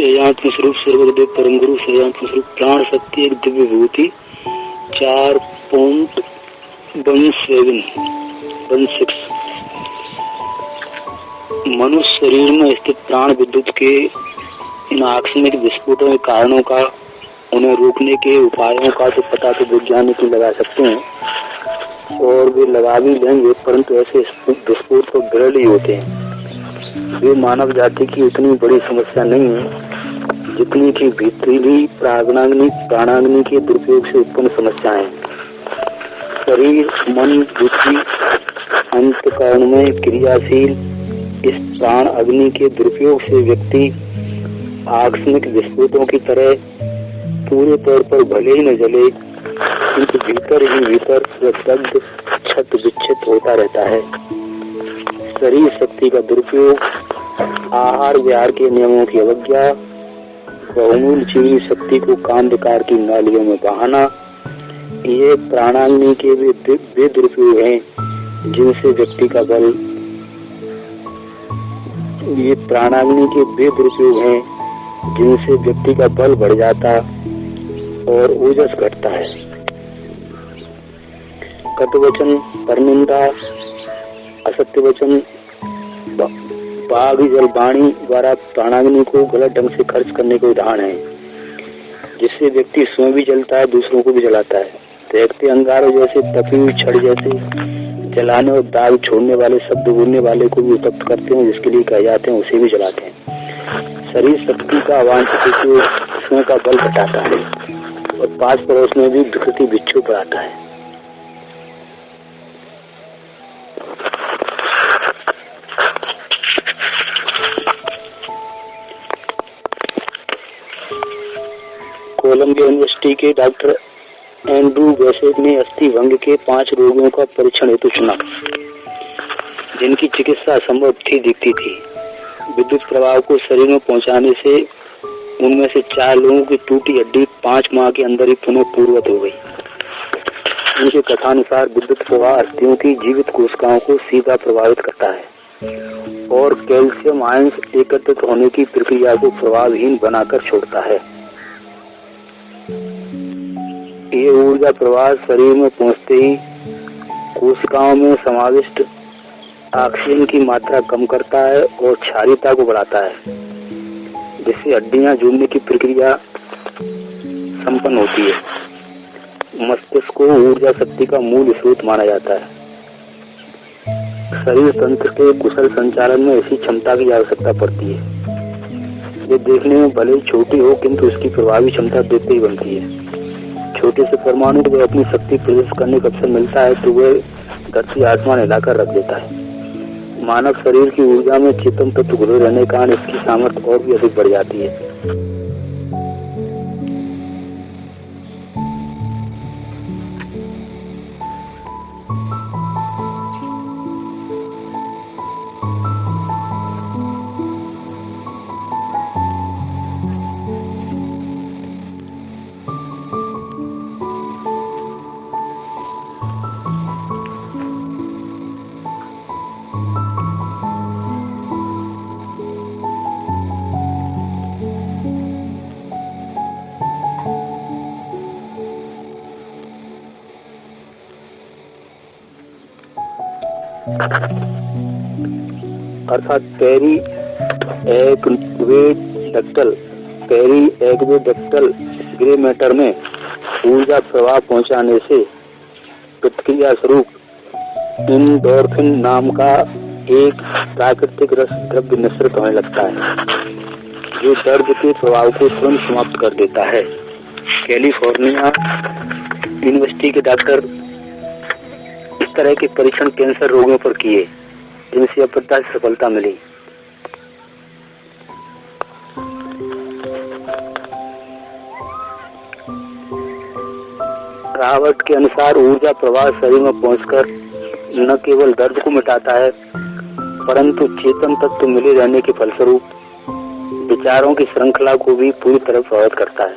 श्रेयांत्म स्वरूप सर्वदेव परम गुरु श्रेयांत्म स्वरूप प्राण शक्ति एक दिव्य विभूति 4.16 मनुष्य शरीर में स्थित प्राण विद्युत के इन आकस्मिक विस्फोटों के कारणों का, उन्हें रोकने के उपायों का तो पता तो वैज्ञानिक लगा सकते हैं और वे लगा भी लेंगे, परंतु ऐसे विस्फोट तो विरल ही होते हैं। वे मानव जाति की उतनी बड़ी समस्या नहीं है जितनी कि भीतरी प्राणाग्नि के दुरुपयोग से उत्पन्न समस्याएं। शरीर, मन, बुद्धि, अंतःकरण में क्रियाशील इस प्राण अग्नि के दुरुपयोग से व्यक्ति आकस्मिक विस्फोटों की तरह पूरे तौर पर भले ही न जले, किंतु भीतर ही भीतर दग्ध क्षत विक्षत होता रहता है। शरीर शक्ति का दुरुपयोग, आहार विहार के नियमों की अवज्ञा, बहुमूल्य जीवी शक्ति को काम विकार की नालियों में बहाना, ये प्राणाग्नि के वे दुरुपयोग हैं जिनसे व्यक्ति का बल जिनसे व्यक्ति का बल बढ़ जाता और ओजस घटता है। कटुवचन, परनिंदा, असत्य वचन, बाघ जल वाणी द्वारा प्राणाग्नि को गलत ढंग से खर्च करने के उदाहरण है, जिससे व्यक्ति स्वयं भी जलता है, दूसरों को भी जलाता है। देखते अंगारों जैसे, तपी हुई छड़ जैसे जलाने और दाग छोड़ने वाले शब्द बोलने वाले को भी उत्तप्त करते हैं, जिसके लिए कहे जाते हैं उसे भी जलाते हैं। शरीर शक्ति का अवांछित उपयोग स्वयं का बल घटाता है और पास पड़ोस में भी विकृति बिच्छू बढ़ाता है। कोलंबिया यूनिवर्सिटी के डॉक्टर एंड्रू बेसेट ने अस्थि भंग के 5 रोगियों का परीक्षण हेतु चुना, जिनकी चिकित्सा असंभव दिखती थी। विद्युत प्रभाव को शरीर में पहुंचाने से उनमें से 4 लोगों की टूटी हड्डी 5 माह के अंदर ही पुनः पूर्ववत हो गई। उनके कथानुसार विद्युत प्रवाह अस्थियों की जीवित कोशिकाओं को सीधा प्रभावित करता है और कैल्शियम आयंस एकत्रित होने की प्रक्रिया को प्रभावहीन बनाकर छोड़ता है। ये ऊर्जा प्रवाह शरीर में पहुंचते ही कोशिकाओं में समाविष्ट ऑक्सीजन की मात्रा कम करता है और क्षारीयता को बढ़ाता है, जिससे हड्डियां जुड़ने की प्रक्रिया संपन्न होती है। मस्तिष्क को ऊर्जा शक्ति का मूल स्रोत माना जाता है। शरीर तंत्र के कुशल संचालन में इसी क्षमता की आवश्यकता पड़ती है। ये देखने में भले ही छोटी हो, किंतु उसकी प्रभावी क्षमता देखते ही बनती है। छोटे से परमाणु को अपनी शक्ति प्रदर्शित करने का अवसर मिलता है तो वह धरती आसमान हिलाकर रख देता है। मानव शरीर की ऊर्जा में चेतन तत्व घुले रहने के कारण इसकी सामर्थ्य और भी अधिक बढ़ जाती है। अर्थात पेरी एक्वेडक्टल ग्रे मैटर में ऊर्जा प्रवाह पहुंचाने से प्रतिक्रिया स्वरूप इंडोर्फिन नाम का एक प्राकृतिक रस द्रव्य निःसृत होने लगता है, जो दर्द के प्रभाव को तुरंत समाप्त कर देता है। कैलिफोर्निया यूनिवर्सिटी के डॉक्टर इस तरह के परीक्षण कैंसर रोगियों पर किए, जिनसे अप्रत्याशित सफलता मिली। रावर्ट के अनुसार ऊर्जा प्रवाह शरीर में पहुंचकर न केवल दर्द को मिटाता है, परंतु चेतन तत्व मिले रहने के फलस्वरूप विचारों की श्रृंखला को भी पूरी तरह प्रभावित करता है।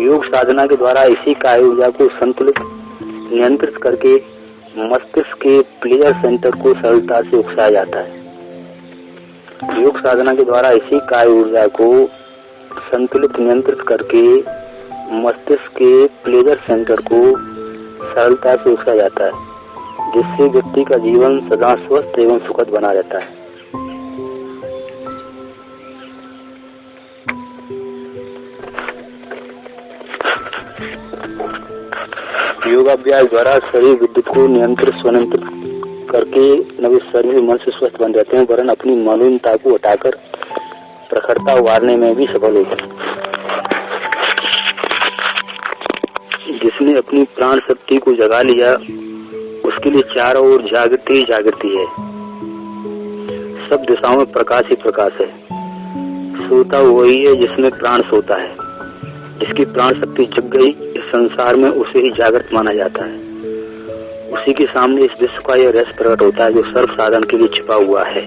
योग साधना के द्वारा इसी काय ऊर्जा को संतुलित नियंत्रित करके मस्तिष्क के प्लेयर सेंटर को सरलता से उकसाया जाता है। योग साधना के द्वारा इसी काय ऊर्जा को संतुलित नियंत्रित करके मस्तिष्क के प्लेजर सेंटर को सरलता से उछला जाता है, जिससे व्यक्ति का जीवन सदा स्वस्थ एवं सुखद बना रहता है। योगाभ्यास द्वारा शरीर विद्युत को नियंत्रित स्वनियंत्रित करके नवे शरीर मन से स्वस्थ बन जाते हैं, वरन अपनी मलिनता को हटाकर प्रखरता उभारने में भी सफल होते हैं। जिसने अपनी प्राण शक्ति को जगा लिया उसके लिए चारों ओर जागृति ही जागृति है, सब दिशाओं में प्रकाश ही प्रकाश है। सोता वही है जिसमें प्राण सोता है, जिसकी प्राण शक्ति जग गई इस संसार में उसे ही जागृत माना जाता है। उसी के सामने इस विश्व का यह रहस्य प्रकट होता है जो सर्व साधन के लिए छिपा हुआ है।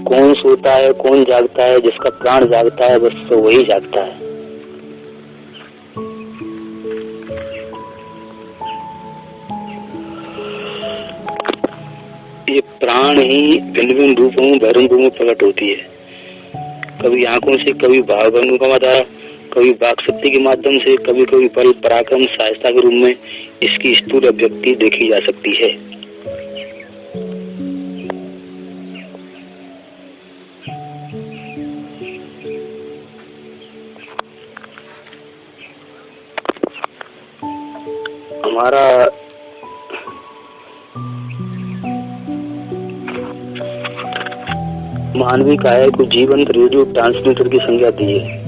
कौन सोता है, कौन जागता है? जिसका प्राण जागता है बस तो वही जागता है। ये प्राण ही भिन्न भिन्न रूपों में भैरव रूप में प्रकट होती है, कभी आंखों से, कभी भावों का द्वारा, कभी वाक शक्ति के माध्यम से, कभी कभी बल पराक्रम सहायता के रूप में इसकी स्थूल अभिव्यक्ति देखी जा सकती है। हमारा मानवीय काया को जीवंत रेडियो ट्रांसमीटर की संज्ञा दी है,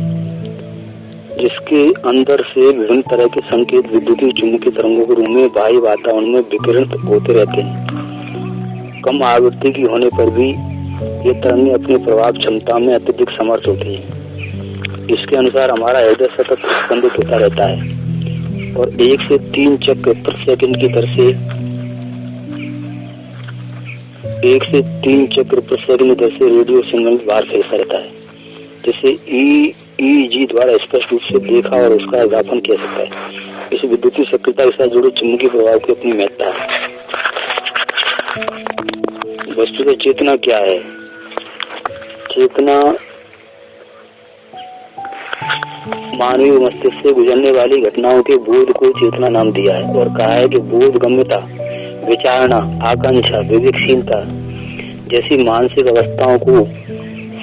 जिसके अंदर से विभिन्न तरह के संकेत विद्युतीय चुंबकीय तरंगों के रूप में बाह्य वातावरण में विकिरण होते रहते हैं। कम आवृत्ति की होने पर भी ये तरंगें अपनी प्रभाव क्षमता में अत्यधिक समर्थ होती हैं। इसके अनुसार हमारा हृदय सतत स्पंदित होता रहता है और 1 से 3 चक्र प्रति सेकंड की दर से 1 से 3 चक्र प्रति सेकंड की दर से रेडियो सिग्नल बाहर फैलता रहता है, जिसे EEG द्वारा स्पष्ट रूप से देखा और उसका अवलोकन किया सकता है। इस विद्युतीय सक्रियता के साथ जुड़े चुंबकीय प्रभाव की अपनी महत्ता है। वस्तुतः चेतना क्या है? चेतना मानवीय मस्तिष्क से गुजरने वाली घटनाओं के बोध को चेतना नाम दिया है और कहा है कि बोध गम्यता, विचारणा, आकांक्षा, विवेकशीलता जैसी मानसिक अवस्थाओं को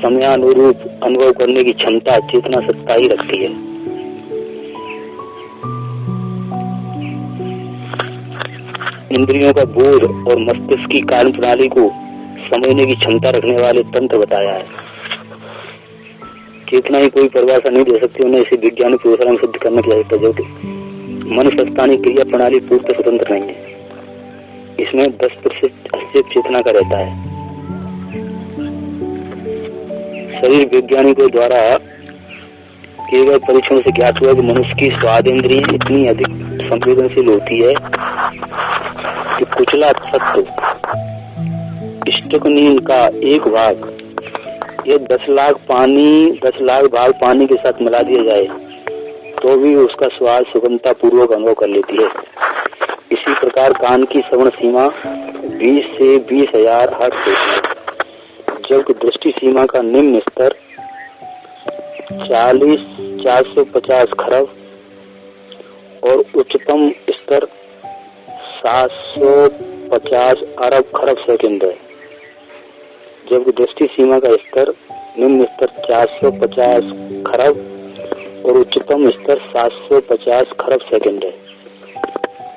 समयानुरूप अनुभव करने की क्षमता चेतना सत्ता ही रखती है। इंद्रियों का बोध और मस्तिष्क की कार्य प्रणाली को समझने की क्षमता रखने वाले तंत्र बताया है। चेतना ही कोई परिभाषा नहीं दे सकती, उन्हें इसे वैज्ञानिक प्रयोगशाला में सिद्ध करने की आवश्यकता है, जो कि मनुष्य क्रिया प्रणाली पूर्णतः स्वतंत्र नहीं है। इसमें 10% हस्तक्षेप चेतना का रहता है। शरीर वैज्ञानिकों द्वारा किए गए परीक्षण से ज्ञात हुआ कि मनुष्य की स्वाद इंद्रियां इतनी अधिक संवेदनशील होती है कि कुचला सत्व स्टोकनीन का एक भाग यह 10 लाख भाग पानी के साथ मिला दिया जाए तो भी उसका स्वाद सुगमता पूर्वक अनुभव कर लेती है। इसी प्रकार कान की श्रवण सीमा 20 से 20,000 हर्ट्ज होती है, जबकि दृष्टि सीमा का निम्न स्तर 450 खरब और उच्चतम स्तर 750 अरब खरब सेकंड है। जबकि दृष्टि सीमा का स्तर निम्न स्तर 450 खरब और उच्चतम स्तर 750 खरब सेकंड है।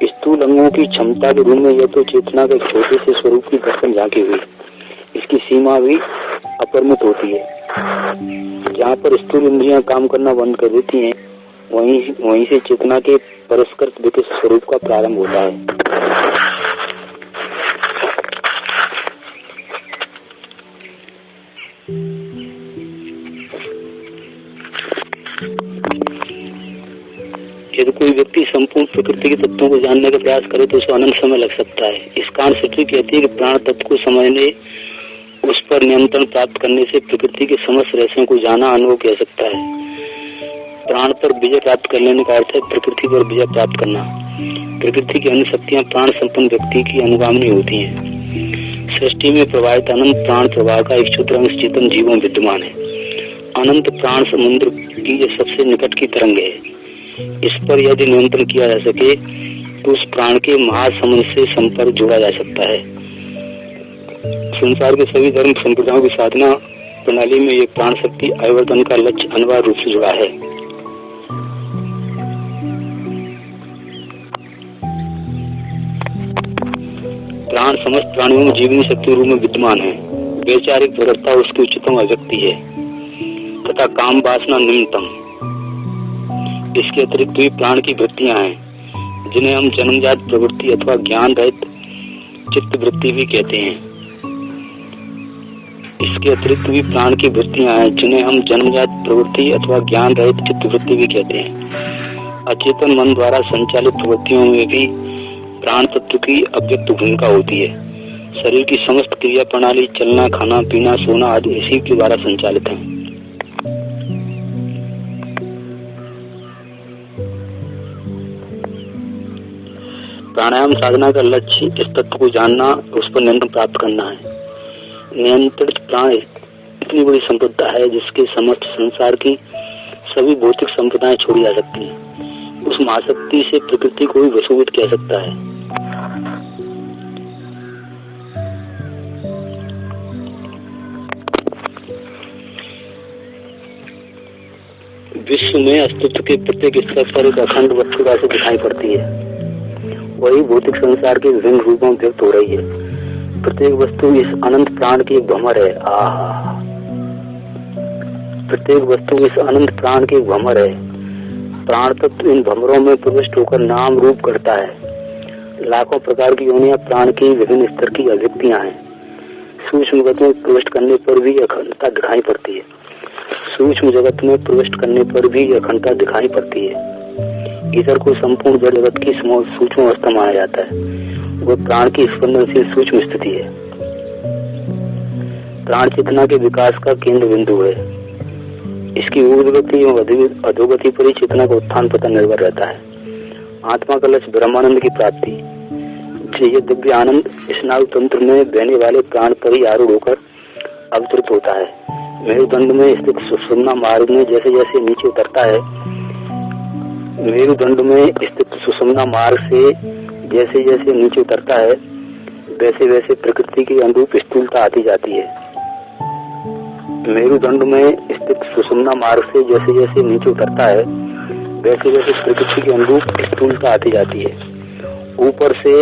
स्थूल अंगों की क्षमता के रूप में यह तो चेतना के छोटे से स्वरूप की दर्शन झांकी हुई, इसकी सीमा भी अपरिमित होती है। जहाँ पर स्थूल इंद्रियां काम करना बंद कर देती हैं, वहीं से चेतना के परिष्कृत विकसित स्वरूप का प्रारंभ होता है। यदि कोई व्यक्ति संपूर्ण प्रकृति के तत्वों को जानने का प्रयास करे तो उसे अनंत समय लग सकता है। इस कारण सृष्टि कहती है कि प्राण तत्व को समझने, उस पर नियंत्रण प्राप्त करने से प्रकृति के समस्त रहस्यों को जाना, अनुभव किया सकता है। प्राण पर विजय प्राप्त कर लेने का अर्थ है प्रकृति पर विजय प्राप्त करना। प्रकृति की अन्य शक्तियां प्राण संपन्न व्यक्ति की अनुगामिनी होती हैं। सृष्टि में प्रवाहित अनंत प्राण प्रवाह का एक क्षुद्र अंश चेतन जीवों विद्यमान है। अनंत प्राण समुद्र की यह सबसे निकट की तरंग है। इस पर यदि नियंत्रण किया जा सके तो उस प्राण के महासमुद्र से संपर्क जोड़ा जा सकता है। संसार के सभी धर्म संप्रदायों की साधना प्रणाली में ये प्राण शक्ति आवर्तन का लक्ष्य अनिवार्य रूप से जुड़ा है। प्राण समस्त प्राणियों में जीवनी शक्ति रूप में विद्यमान है। वैचारिक प्रवृत्ता उसकी उच्चतम अभिव्यक्ति है तथा काम वासना निम्नतम। इसके अतिरिक्त भी प्राण की वृत्तियां हैं जिन्हें हम जन्मजात प्रवृत्ति अथवा ज्ञान रहित चित्त वृत्ति भी कहते हैं। इसके अतिरिक्त भी प्राण की वृत्तियां हैं जिन्हें हम जन्मजात प्रवृत्ति अथवा ज्ञान रहित चित्त वृत्ति भी कहते हैं। अचेतन मन द्वारा संचालित प्रवृत्तियों में भी प्राण तत्व की अव्यक्त भूमिका होती है। शरीर की समस्त क्रिया प्रणाली चलना, खाना, पीना, सोना आदि इसी के द्वारा संचालित है। प्राणायाम साधना का लक्ष्य इस तत्व को जानना, उस पर नियंत्रण प्राप्त करना है। नियंत्रित प्राण इतनी बड़ी संपदा है जिसके समस्त संसार की सभी भौतिक संपदाएं छोड़ी जा सकती हैं। उस महाशक्ति से प्रकृति को भी वशीभूत किया सकता है। विश्व में अस्तित्व के प्रत्येक स्तर पर एक अखंड वस्तु से दिखाई पड़ती है। वही भौतिक संसार के विभिन्न रूपों में व्यक्त हो रही है। प्रत्येक वस्तु इस अनंत प्राण की एक भ्रमर है। प्रत्येक वस्तु इस अनंत प्राण की एक भ्रमर है। प्राण तत्व इन भ्रमरों में प्रविष्ट होकर नाम रूप करता है। लाखों प्रकार की योनियां प्राण की विभिन्न स्तर की अभिव्यक्तियां हैं। सूक्ष्म जगत में प्रविष्ट करने पर भी अखंडता दिखाई पड़ती है। सूक्ष्म जगत में प्रविष्ट करने पर भी अखंडता दिखाई पड़ती है। ईश्वर को संपूर्ण जड़ जगत की सूक्ष्म अवस्था माना जाता है। वह प्राण की स्पंदनशील सूक्ष्म स्थिति है। प्राण चेतना के विकास का केंद्र बिंदु है। इसकी ऊर्ध्वगति एवं अधोगति पर ही चेतना का उत्थान पतन निर्भर रहता है। आत्मा का लक्ष्य ब्रह्मानंद की प्राप्ति। यह दिव्य आनंद स्नायु तंत्र में बहने वाले प्राण पर ही आरूढ़ होकर अवतरित होता है। मेरुदंड में स्थित सुषुम्ना मार्ग में जैसे जैसे नीचे उतरता है, मेरुदंड में स्थित सुषुम्ना मार्ग से जैसे जैसे नीचे उतरता है, वैसे वैसे प्रकृति की अनुरूप स्थूलता आती जाती है। मेरुदंड में स्थित सुषुम्ना मार्ग से जैसे जैसे नीचे उतरता है, वैसे वैसे प्रकृति के अनुरूप स्थूलता आती जाती है। ऊपर से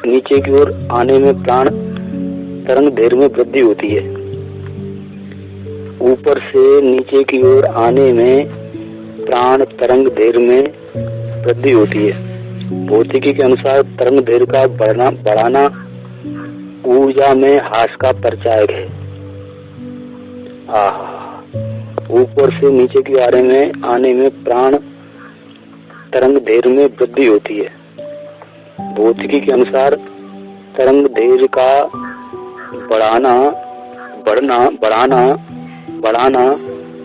नीचे की ओर आने में प्राण तरंग दैर्घ्य में वृद्धि होती है। ऊपर से नीचे की ओर आने में प्राण तरंग दैर्घ्य में वृद्धि होती है। भौतिकी के अनुसार तरंग दैर्घ्य का बढ़ाना ऊर्जा में ह्रास का परिचायक है। ऊपर से नीचे की आने में प्राण तरंग दैर्घ्य में वृद्धि होती है। भौतिकी के अनुसार तरंग दैर्घ्य का बढ़ाना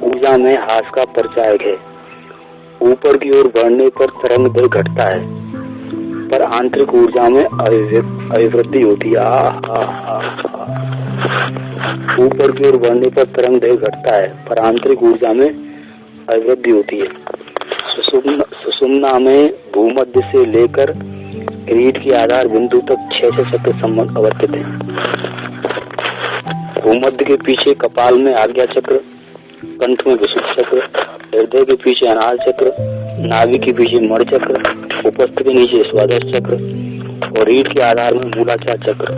ऊर्जा में ह्रास का परिचायक है। ऊपर की ओर बढ़ने पर तरंग दैर्घ्य घटता है, पर आंतरिक ऊर्जा में अभिवृद्धि होती है। ऊपर की ओर बढ़ने पर तरंग दैर्घ्य घटता है, पर आंतरिक ऊर्जा में अभिवृद्धि होती है। सुषुम्ना में भूमध्य से लेकर रीढ़ के आधार बिंदु तक 6 चक्र संबंध अवर्तित है। भूमध्य के पीछे कपाल में आज्ञा चक्र, कंठ में विशुद्ध चक्र, हृदय के पीछे अनाहत चक्र, नाभि के पीछे मणि चक्र, उपस्थ के नीचे स्वादर्श चक्र और रीढ़ के आधार में मूलाधार चक्र।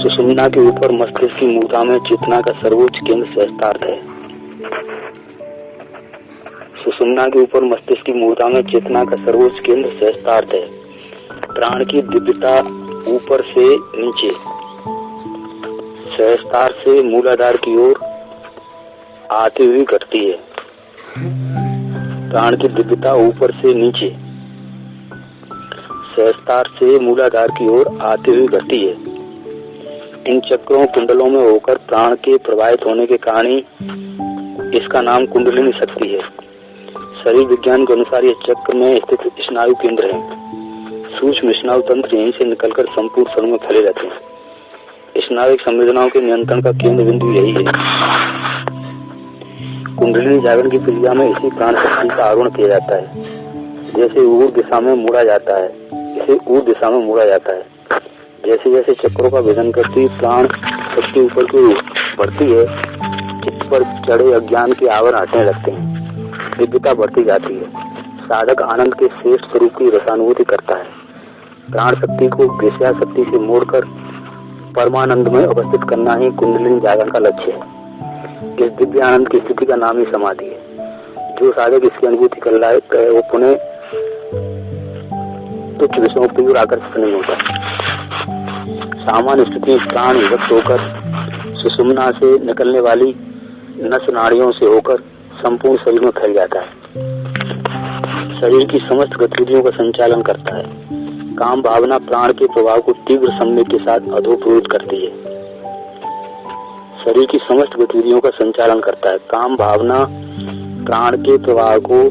सुषुम्ना के ऊपर मस्तिष्क की मूर्धा में चेतना का सर्वोच्च केंद्र सहस्त्रार्थ है। सुषुम्ना के ऊपर मस्तिष्क की मूर्धा में चेतना का सर्वोच्च केंद्र सहस्त्रार्थ है। प्राण की दिव्यता ऊपर से नीचे सहस्त्रार से मूलाधार की ओर आती हुई घटती है। प्राण की दिव्यता ऊपर से नीचे सहस्त्रार से मूलाधार की ओर आती हुई घटती है। इन चक्रों कुंडलों में होकर प्राण के प्रवाहित होने के कारण ही इसका नाम कुंडलिनी शक्ति है। शरीर विज्ञान के अनुसार यह चक्र में स्थित स्नायु केंद्र है। सूक्ष्म स्नायु तंत्र यहीं से निकलकर संपूर्ण शरीर में फैले रहते हैं। स्नायविक संवेदनाओं के नियंत्रण का केंद्र बिंदु यही है। कुंडलिनी जागरण की प्रक्रिया में इसी प्राण शक्ति का आरोहण किया जाता है। जैसे ऊर्ध्व दिशा में मोड़ा जाता है, इसे ऊर्ध्व दिशा में मोड़ा जाता है। जैसे जैसे चक्रों का भेदन करती प्राण शक्ति ऊपर की बढ़ती है, चित्त पर चढ़े अज्ञान के आवरण हटने लगते हैं, दिव्यता बढ़ती जाती है। साधक आनंद के श्रेष्ठ स्वरूप की रसानुभूति करता है। प्राण शक्ति को वेश्या शक्ति से मोड़कर परमानंद में अवस्थित करना ही कुंडलिनी जागरण का लक्ष्य है। इस दिव्य आनंद की स्थिति का नाम ही समाधि है। जो साधक इसकी अनुभूति कर लायक है वो पुनः तुच्छ विषयों की ओर आकर्षित नहीं होता। सामान्य स्थिति में प्राण विभक्त होकर सुषुम्ना से निकलने वाली नस नाड़ियों से होकर संपूर्ण शरीर में फैल जाता है। शरीर की समस्त गतिविधियों का संचालन करता है। काम भावना प्राण के प्रभाव को तीव्र संवेग के साथ अधोप्रोत करती है। शरीर की समस्त गतिविधियों का संचालन करता है। काम भावना प्राण के प्रवाह को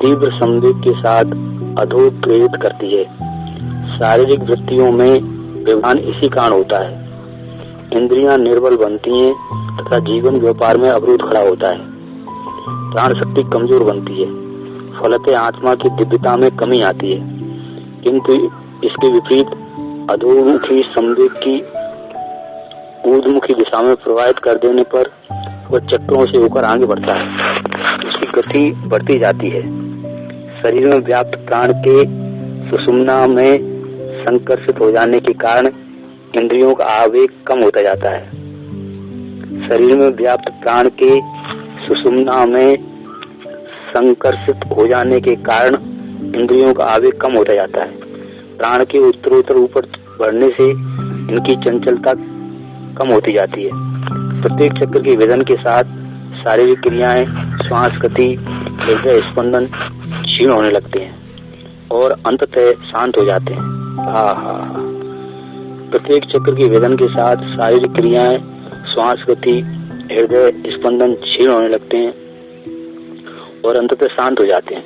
तीव्र संवेग के साथ अधोप्रेरित करती है। शारीरिक वृत्तियों में व्यवधान इसी कारण होता है। इंद्रियां निर्बल बनती हैं तथा जीवन व्यापार में अवरोध खड़ा होता है। प्राण शक्ति कमजोर बनती है, फलतः आत्मा की दिव्यता में कमी आती है। किंतु इसके विपरीत अधोमुखी संवेग की ऊर्ध्वमुखी दिशा में प्रवाहित कर देने पर वह चक्रों से होकर आगे बढ़ता है। उसकी गति बढ़ती जाती है। शरीर में व्याप्त प्राण के सुषुम्ना में संकर्षित हो जाने के कारण इंद्रियों का आवेग कम होता जाता है। शरीर में व्याप्त प्राण के सुषुम्ना में संकर्षित हो जाने के कारण इंद्रियों का आवेग कम होता जाता है। प्राण के उत्तरोत्तर ऊपर बढ़ने से इनकी चंचलता कम होती जाती है। प्रत्येक चक्र के वेदन के साथ शारीरिक क्रियाएं, श्वास गति, हृदय स्पंदन क्षीण होने लगते हैं और अंततः शांत हो जाते हैं। प्रत्येक चक्र के वेदन के साथ शारीरिक क्रियाएं, श्वास गति, हृदय स्पंदन क्षीण होने लगते हैं और अंततः शांत हो जाते हैं।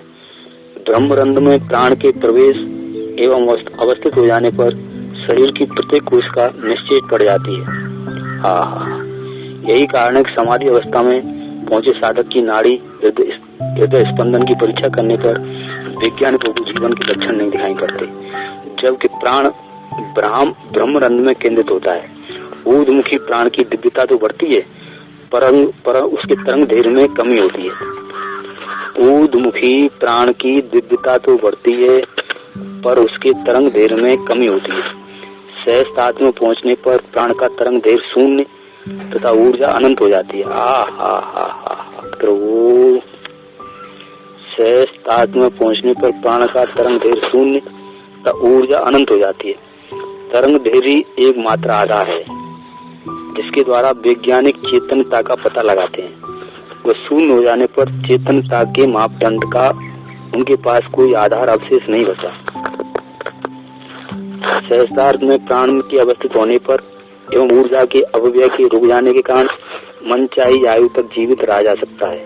ब्रह्मरंध्र में प्राण के प्रवेश एवं अवस्थित हो जाने पर शरीर की प्रत्येक कोशिका निश्चेत पड़ जाती है। यही कारण है कि समाधि अवस्था में पहुंचे साधक की नाड़ी हृदय स्पंदन की परीक्षा करने पर वैज्ञानिकों को जीवन के लक्षण नहीं दिखाई पड़ते, जबकि प्राण ब्रह्मरंध्र में केंद्रित होता है। ऊर्ध्वमुखी प्राण की दिव्यता तो बढ़ती है पर उसके तरंग धैर्य में कमी होती है। ऊर्ध्वमुखी प्राण की दिव्यता तो बढ़ती है पर उसके तरंग धैर्य में कमी होती है। सहस्तात्म में पहुंचने पर प्राण का तरंग धैर्य शून्य तथा ऊर्जा अनंत हो जाती है। प्रभु, सहस्तात्म में पहुंचने पर प्राण का तरंग धैर्य शून्य तथा ऊर्जा अनंत हो जाती है। तरंग धैर्य एक मात्र आधार है जिसके द्वारा वैज्ञानिक चेतनता का पता लगाते हैं। वह शून्य हो जाने पर चेतनता के मापदंड का उनके पास कोई आधार अवशेष नहीं बचा। सहस्त्रार्थ में प्राण के अवस्थित होने पर एवं ऊर्जा के अपव्यय के रुक जाने के कारण मनचाही आयु तक जीवित रहा जा सकता है।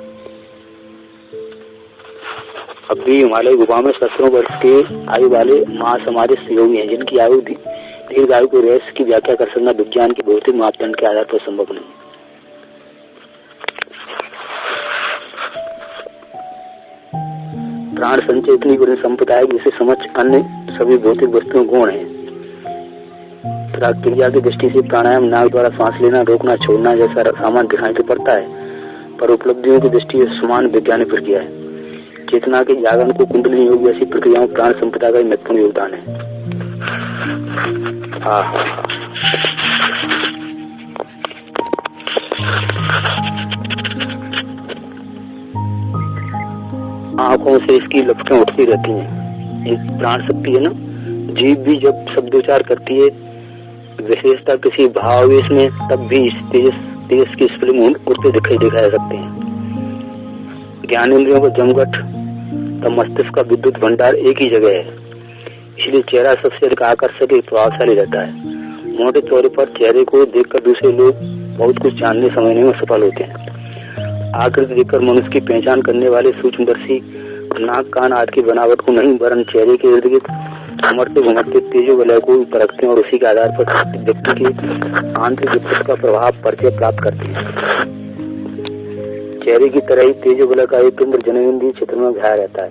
अब भी हिमालय गुफा में 17 वर्ष के आयु वाले महासमाधि योगी हैं जिनकी आयु दीर्घ आयु के रहस्य की व्याख्या कर सकना विज्ञान के भौतिक मापदंड के आधार पर संभव नहीं। प्राण संचय इतनी बड़ी संपदा है जिसे समझ अन्य सभी भौतिक वस्तुओं गुण है। क्रिया की दृष्टि से प्राणायाम नाक द्वारा सांस लेना, रोकना, छोड़ना जैसा सामान्य दिखाई तो पड़ता है, पर उपलब्धियों की दृष्टि से समान वैज्ञानिक प्रक्रिया है। चेतना के जागरण को कुंडलिनी योग जैसी प्रक्रियाओं प्राण संपदा का महत्वपूर्ण योगदान है। आंखों से इसकी लपटें उठती रहती हैं। एक प्राण शक्ति है ना, जीभ भी जब शब्दोच्चार करती है विशेषता किसी भावावेश में, तब भी इस तेज की स्फुलिंग उठते दिखाई जा सकते हैं। ज्ञानेंद्रियों का जमघट तब मस्तिष्क का विद्युत भंडार एक ही जगह है, इसलिए चेहरा सबसे अधिक आकर्षक और प्रभावशाली रहता है। मोटे तौर पर चेहरे को देखकर दूसरे लोग बहुत कुछ जानने समझने में सफल होते हैं। आकृति देखकर मनुष्य की पहचान करने वाले सूक्ष्मदर्शी नाक, कान आदि की बनावट को नहीं वरन चेहरे के इर्द गिर्द घुमड़ते घुमड़ते तेजो वलय को परखते हैं और उसी के आधार पर व्यक्ति की आंतरिक विकृति का प्रभाव परिचय प्राप्त करते हैं। चेहरे की तरह ही तेजो वलय का एक केंद्र जननेंद्रिय क्षेत्र में घाया रहता है,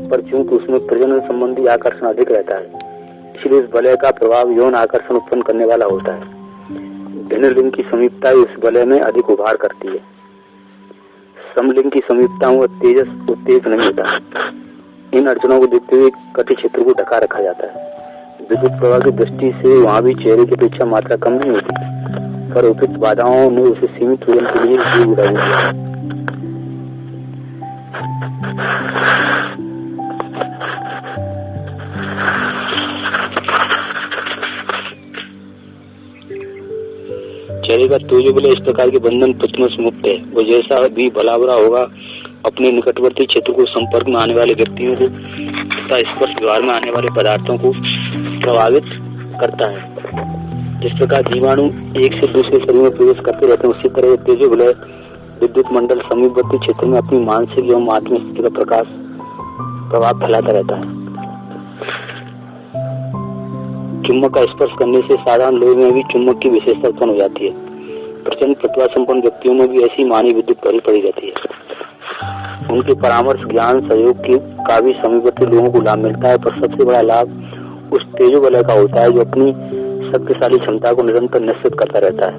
पर चूंकि उसमें प्रजनन संबंधी आकर्षण अधिक रहता है, इसलिए इस वलय का प्रभाव यौन आकर्षण उत्पन्न करने वाला होता है। भिन्न लिंग की समीपता इस वलय में अधिक उभार करती है। समलिंग की समीपता में तेजस उत्तेज नहीं होता। इन अड़चनों को देखते हुए कटी क्षेत्र को ढका रखा जाता है। विद्युत प्रवाह की दृष्टि से वहाँ भी चेहरे की अपेक्षा मात्रा कम नहीं होती, पर उपयुक्त बाधाओं ने उसे सीमित होने के लिए उपयोग उड़ाई दिया। चेहरे का तेजो वलय इस प्रकार के बंधन प्रतिमों से मुक्त है। वो जैसा भी भला बुरा होगा अपने निकटवर्ती क्षेत्र को संपर्क में आने वाले व्यक्तियों को तथा स्पर्श व्यवहार में आने वाले पदार्थों को प्रभावित करता है। जिस प्रकार जीवाणु एक से दूसरे शरीर में प्रवेश करते रहते हैं, उसी तरह तेजो वलय विद्युत मंडल समीपवर्ती क्षेत्र में अपनी मानसिक एवं आत्मिक स्थिति का प्रकाश प्रभाव फैलाता रहता है। चुम्बक का स्पर्श करने से साधारण लोगों में भी चुम्बक की विशेषता उत्पन्न हो जाती है। प्रचंड प्रतिभा संपन्न व्यक्तियों में भी ऐसी मानवीय विद्युत भरी पड़ी रहती है। उनके परामर्श, ज्ञान, सहयोग का भी समीपवर्ती लोगों को लाभ मिलता है, पर सबसे बड़ा लाभ उस तेजो वलय का होता है जो अपनी शक्तिशाली क्षमता को निरंतर निश्चित करता रहता है,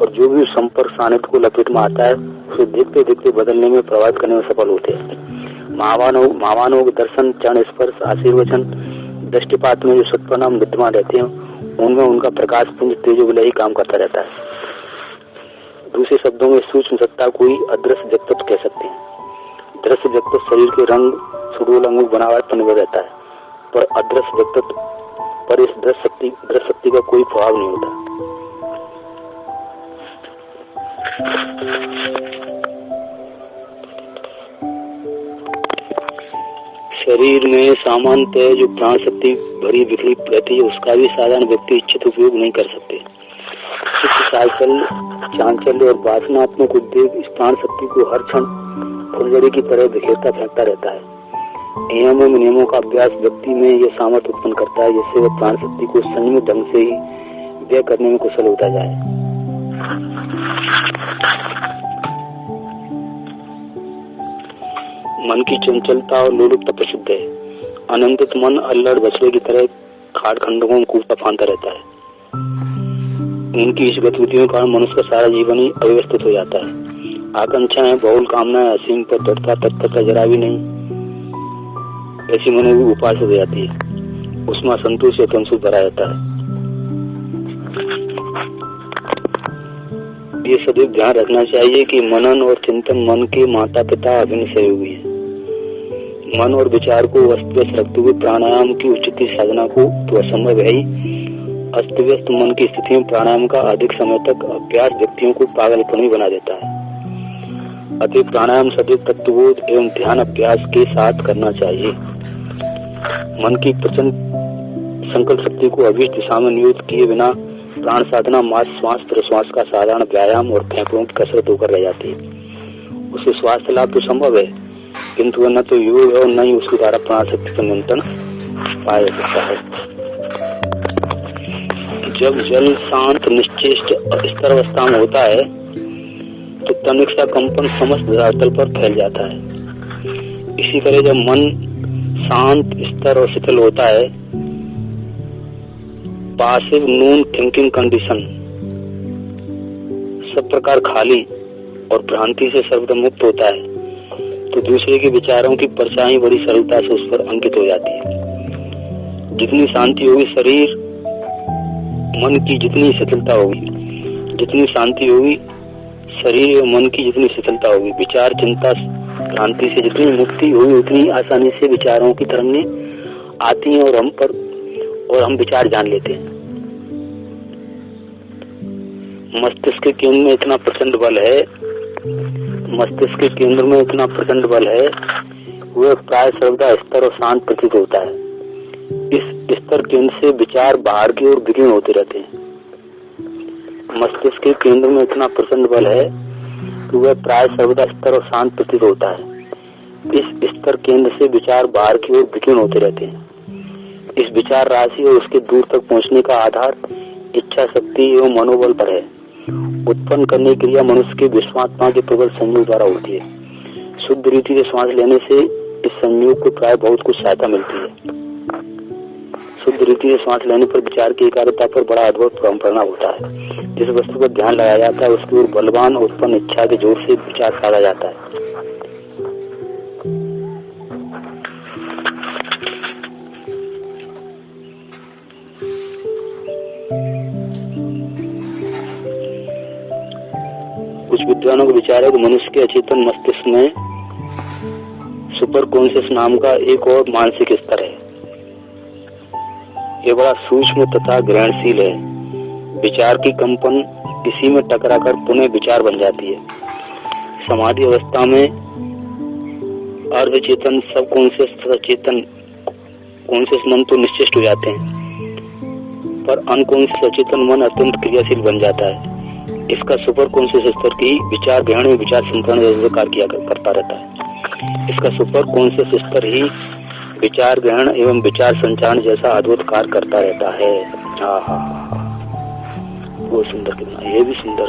और जो भी संपर्क सानिध्य को लपेट में आता है उसे देखते देखते बदलने में, प्रभावित करने में सफल होते हैं। महामानवों के दर्शन, चरण स्पर्श, आशीर्वचन, दृष्टिपात में जो सत्परिणाम विद्यमान रहते हैं, उनमें उनका प्रकाश पुंज तेजो वलय ही काम करता रहता है। दूसरे शब्दों में सूक्ष्म सत्ता को ही अदृश्य व्यक्तित्व कह सकते हैं। दृश्य व्यक्तित्व शरीर के रंग, सुडोल अंगों बनावट पर निर्भर रहता है, पर अदृश्य व्यक्तित्व पर इस दृश्य शक्ति का कोई प्रभाव नहीं होता। शरीर में सामान्यतः जो प्राण शक्ति भरी बिखरी रहती है, उसका भी साधारण व्यक्ति इच्छित उपयोग नहीं कर सकते। साइकिल, चांचल्य और वासनात्मक उद्वेग इस प्राण शक्ति को हर क्षण फुलझड़ी की तरह बिखेरता फेंकता रहता है। नियमों का अभ्यास व्यक्ति में यह सामर्थ्य उत्पन्न करता है, जिससे वह प्राण शक्ति को संयमित ढंग से ही व्यय करने में कुशल होता जाए। मन की चंचलता और लोलुपता प्रसिद्ध है। अनियंत्रित मन अल्लड़ बछड़े की तरह खाड़ खंडों में कूदता फांदता रहता है। इनकी इस गतिविधियों के कारण मनुष्य का सारा जीवन ही अव्यवस्थित हो जाता है। आकांक्षाएं, बहुल कामनाएं, असीम पर तत्परता जरा भी नहीं, ऐसी मनो भी उपास हो जाती है। उसमें असंतोष या तमसुख भरा रहता है। ये सदैव ध्यान रखना चाहिए कि मनन और चिंतन मन के माता पिता अभिन्न सहयोगी है। मन और विचार को अस्त व्यस्त रखते हुए प्राणायाम की उचित साधना को तो असंभव है ही। अस्त व्यस्त मन की स्थिति में प्राणायाम का अधिक समय तक अभ्यास व्यक्तियों को पागलपन बना देता है। अतः प्राणायाम सदैव तत्वबोध एवं ध्यान अभ्यास के साथ करना चाहिए। मन की प्रचंड संकल्प शक्ति को अभीष्ट दिशा में नियुक्त किए बिना प्राण साधना मात्र श्वास प्रश्वास का साधारण व्यायाम और फेफड़ों की कसरत होकर रह जाती है। उसे स्वास्थ्य लाभ तो संभव है, किंतु वह न तो योग है और न ही उसके द्वारा प्राण शक्ति पर नियंत्रण पाया जा सकता है। जब जल शांत निश्चेष्ट और स्थिर अवस्था में होता है तो तनिक सा कंपन समस्त धरातल पर फैल जाता है। इसी तरह जब मन शांत, स्थिर और शिथिल होता है, पासिव नून थिंकिंग कंडीशन, सब प्रकार खाली और भ्रांति से सर्वदा मुक्त होता है, तो दूसरे के विचारों की परछाई बड़ी सरलता से उस पर अंकित हो जाती है। जितनी शांति होगी शरीर मन की जितनी शिथिलता होगी, जितनी शांति होगी शरीर और मन की जितनी शिथिलता होगी, विचार चिंता भ्रांति से जितनी मुक्ति होगी, उतनी आसानी से विचारों की तरंगें आती हैं और हम विचार जान लेते हैं। मस्तिष्क के केंद्र में इतना प्रचंड बल है, मस्तिष्क के केंद्र में इतना प्रचंड बल है, वह प्राय सर्वदा स्थिर और शांत प्रतीत होता है। इस स्तर केंद्र से विचार बाहर की ओर विकीर्ण होते रहते हैं। मस्तिष्क के केंद्र में इतना प्रचंड बल है कि वह प्राय सर्वदा स्थिर और शांत प्रतीत होता है। इस स्तर केंद्र से विचार बाहर की ओर विकीर्ण होते रहते हैं। इस विचार राशि और उसके दूर तक पहुंचने का आधार इच्छा शक्ति एवं मनोबल पर है। उत्पन्न करने की क्रिया मनुष्य के विश्वात्मा के प्रबल संयोग द्वारा होती है। शुद्ध रीति से श्वास लेने से इस संयोग को प्राय बहुत कुछ सहायता मिलती है। शुद्ध रीति से श्वास लेने पर विचार की एकाग्रता पर बड़ा अद्भुत परिणाम होता है। जिस वस्तु पर ध्यान लगाया जाता है उसकी ओर बलवान और उत्पन्न इच्छा के जोर से विचार साधा जाता है। कुछ विद्वानों का विचार है कि मनुष्य के अचेतन मस्तिष्क में सुपर कॉन्शियस नाम का एक और मानसिक स्तर है। ये बड़ा सूक्ष्म तथा ग्रहणशील है। विचार की कंपन इसी में टकराकर पुनः विचार बन जाती है। समाधि अवस्था में अर्धचेतन सब कॉन्शियस तथा चेतन कॉन्शियस मन तो निश्चित हो जाते हैं, पर अनकॉन्शियस अचेतन मन अत्यंत क्रियाशील बन जाता है। इसका सुपर कॉन्शियस स्तर की विचार ग्रहण में विचार संकरण जैसे कार्य किया करता रहता है। इसका सुपर कॉन्शियस स्तर ही विचार ग्रहण एवं विचार संचारण जैसा अद्भुत कार्य करता रहता है। हाँ, वो सुंदर कितना, ये भी सुंदर